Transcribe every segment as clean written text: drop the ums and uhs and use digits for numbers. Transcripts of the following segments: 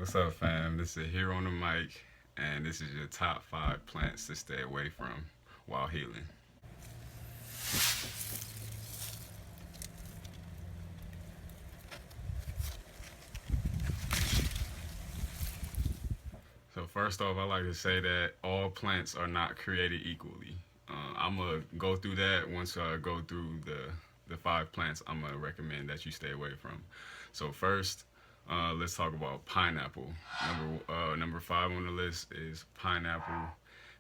What's up, fam? This is Here on the Mic, and this is your top 5 plants to stay away from while healing. So, first off, I like to say that all plants are not created equally. I'm gonna go through that once I go through the 5 plants I'm gonna recommend that you stay away from. So, first, let's talk about pineapple. Number 5 on the list is pineapple,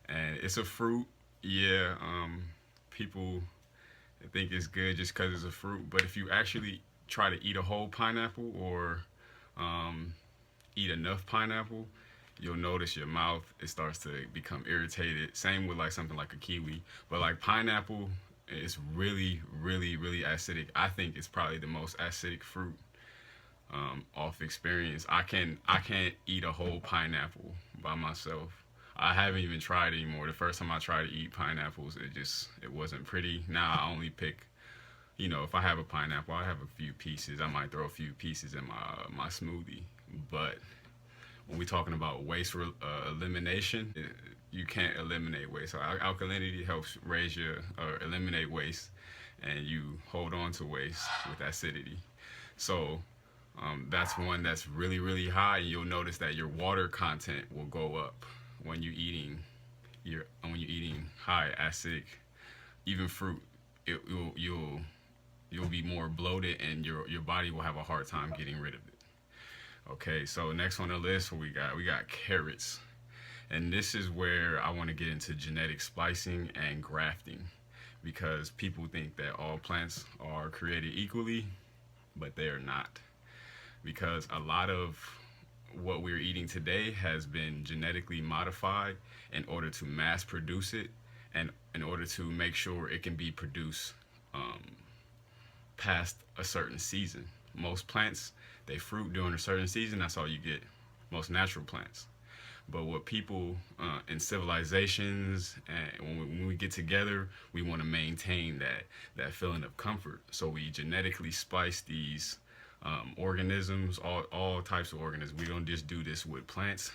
and it's a fruit. Yeah, people think it's good just because it's a fruit, but if you actually try to eat a whole pineapple or um, eat enough pineapple, you'll notice your mouth it starts to become irritated. Same with like something like a kiwi, but like pineapple is really acidic. I think it's probably the most acidic fruit off experience. I can't eat a whole pineapple by myself. I haven't even tried anymore. The first time I tried to eat pineapples, it wasn't pretty. Now I only pick, if I have a pineapple, I have a few pieces. I might throw a few pieces in my smoothie. But when we're talking about elimination, you can't eliminate waste. So alkalinity helps raise your or eliminate waste, and you hold on to waste with acidity. So that's one that's really high. You'll notice that your water content will go up when you're eating high acidic, even fruit. You'll be more bloated, and your body will have a hard time getting rid of it. Okay, so next on the list, we got carrots, and this is where I want to get into genetic splicing and grafting, because people think that all plants are created equally, but they are not. Because a lot of what we're eating today has been genetically modified in order to mass produce it and in order to make sure it can be produced um, past a certain season. Most plants, they fruit during a certain season. That's all you get. Most natural plants. But what people in civilizations and when we get together, we want to maintain that feeling of comfort. So we genetically splice these organisms, all types of organisms. We don't just do this with plants.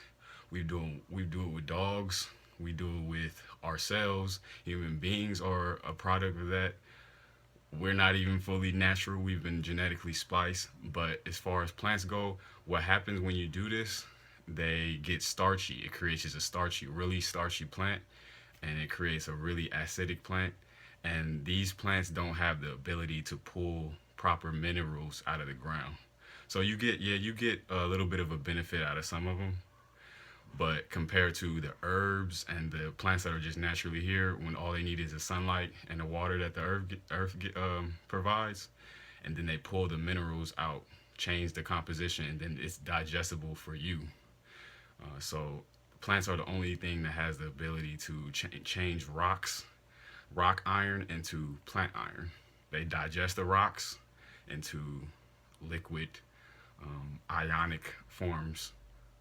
We do it with dogs. We do it with ourselves. Human beings are a product of that. We're not even fully natural. We've been genetically spliced. But as far as plants go, what happens when you do this? They get starchy. It creates a really starchy plant, and it creates a really acidic plant. And these plants don't have the ability to pull proper minerals out of the ground. So you get a little bit of a benefit out of some of them, but compared to the herbs and the plants that are just naturally here, when all they need is the sunlight and the water that the earth provides, and then they pull the minerals out, change the composition, and then it's digestible for you. So plants are the only thing that has the ability to change rock iron into plant iron. They digest the rocks into liquid, ionic forms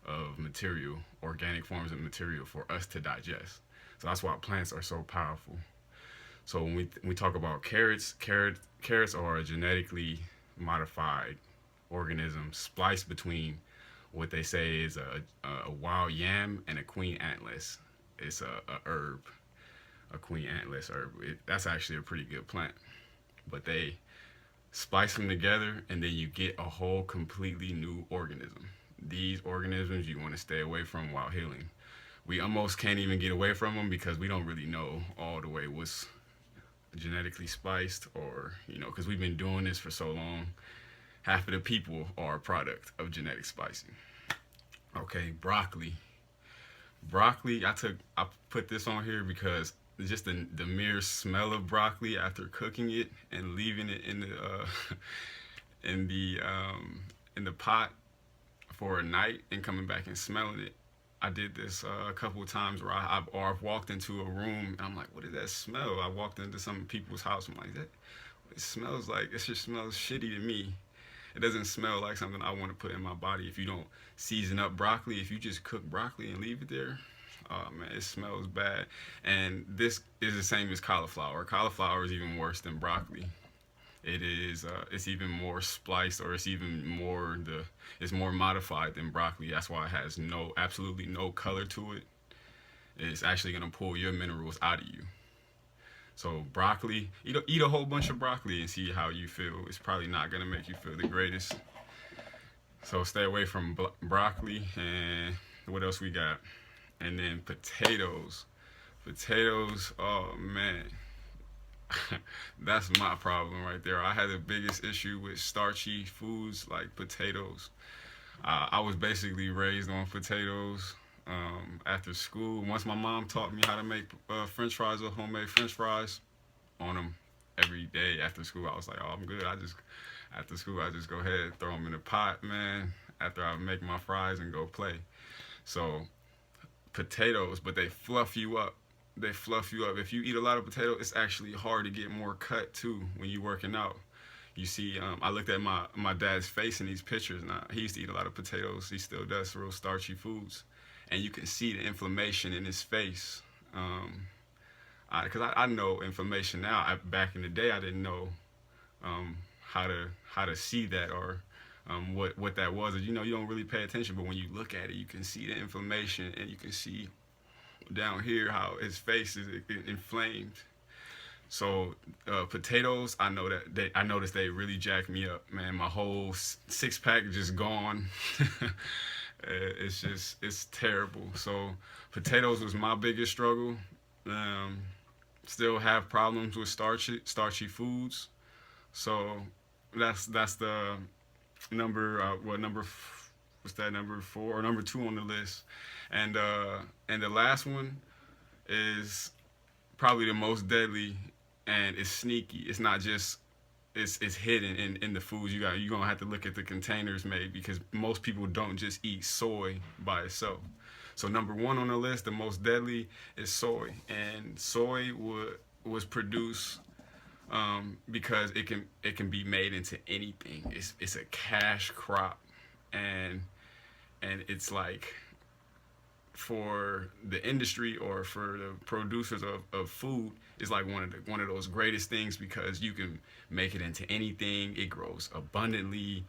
of material, organic forms of material for us to digest. So that's why plants are so powerful. So when we talk about carrots are a genetically modified organism spliced between what they say is a wild yam and a queen antlis. It's a herb, a queen antlis herb. That's actually a pretty good plant. But they splice them together, and then you get a whole completely new organism. These organisms you want to stay away from while healing. We almost can't even get away from them because we don't really know all the way what's genetically spliced, or because we've been doing this for so long. Half of the people are a product of genetic splicing. Okay, broccoli. Broccoli, I put this on here because just the mere smell of broccoli after cooking it and leaving it in the in the in the pot for a night and coming back and smelling it. I did this a couple of times where I've walked into a room and I'm like, what is that smell? I walked into some people's house. I'm like, that it smells like it just smells shitty to me. It doesn't smell like something I want to put in my body. If you don't season up broccoli, if you just cook broccoli and leave it there, oh man, it smells bad. And this is the same as cauliflower. Cauliflower is even worse than broccoli. It's even more spliced, or it's more modified than broccoli. That's why it has absolutely no color to it. It's actually gonna pull your minerals out of you. So broccoli, eat a whole bunch of broccoli and see how you feel. It's probably not gonna make you feel the greatest. So stay away from broccoli. And what else we got? And then potatoes. Potatoes, oh man, that's my problem right there. I had the biggest issue with starchy foods like potatoes. I was basically raised on potatoes after school. Once my mom taught me how to make French fries or homemade French fries on them every day after school, I was like, oh, I'm good. After school, I just go ahead, throw them in the pot, man. After I make my fries and go play. So potatoes, but they fluff you up. They fluff you up. If you eat a lot of potato, it's actually hard to get more cut too when you're working out. You see, I looked at my dad's face in these pictures. Now he used to eat a lot of potatoes. He still does, real starchy foods, and you can see the inflammation in his face. Because I know inflammation now. Back in the day, I didn't know how to see that, or what that was. You don't really pay attention, but when you look at it, you can see the inflammation, and you can see down here how his face is inflamed. So potatoes, I noticed they really jacked me up, man. My whole 6-pack just gone. It's terrible. So potatoes was my biggest struggle. Still have problems with starchy foods. So that's the number what's that, number 4 or number 2 on the list. And the last one is probably the most deadly, and it's sneaky. It's not just it's hidden in the foods. You're gonna have to look at the containers made, because most people don't just eat soy by itself. So number 1 on the list, the most deadly, is soy. And soy was produced because it can be made into anything. It's a cash crop, and it's like, for the industry or for the producers of food, is like one of those greatest things, because you can make it into anything. It grows abundantly,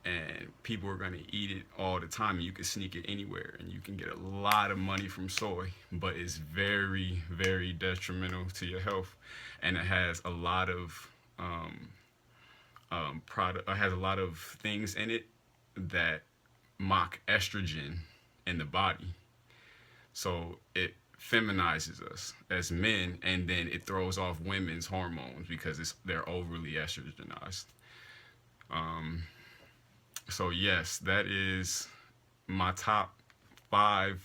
and people are going to eat it all the time, and you can sneak it anywhere, and you can get a lot of money from soy. But it's very, very detrimental to your health, and it has a lot of product. It has a lot of things in it that mock estrogen in the body. So it feminizes us as men, and then it throws off women's hormones because they're overly estrogenized. So yes, that is my top 5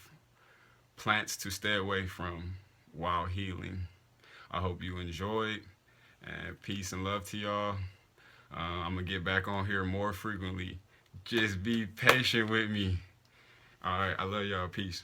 plants to stay away from while healing. I hope you enjoyed, and peace and love to y'all. I'm gonna get back on here more frequently. Just be patient with me. All right, I love y'all. Peace.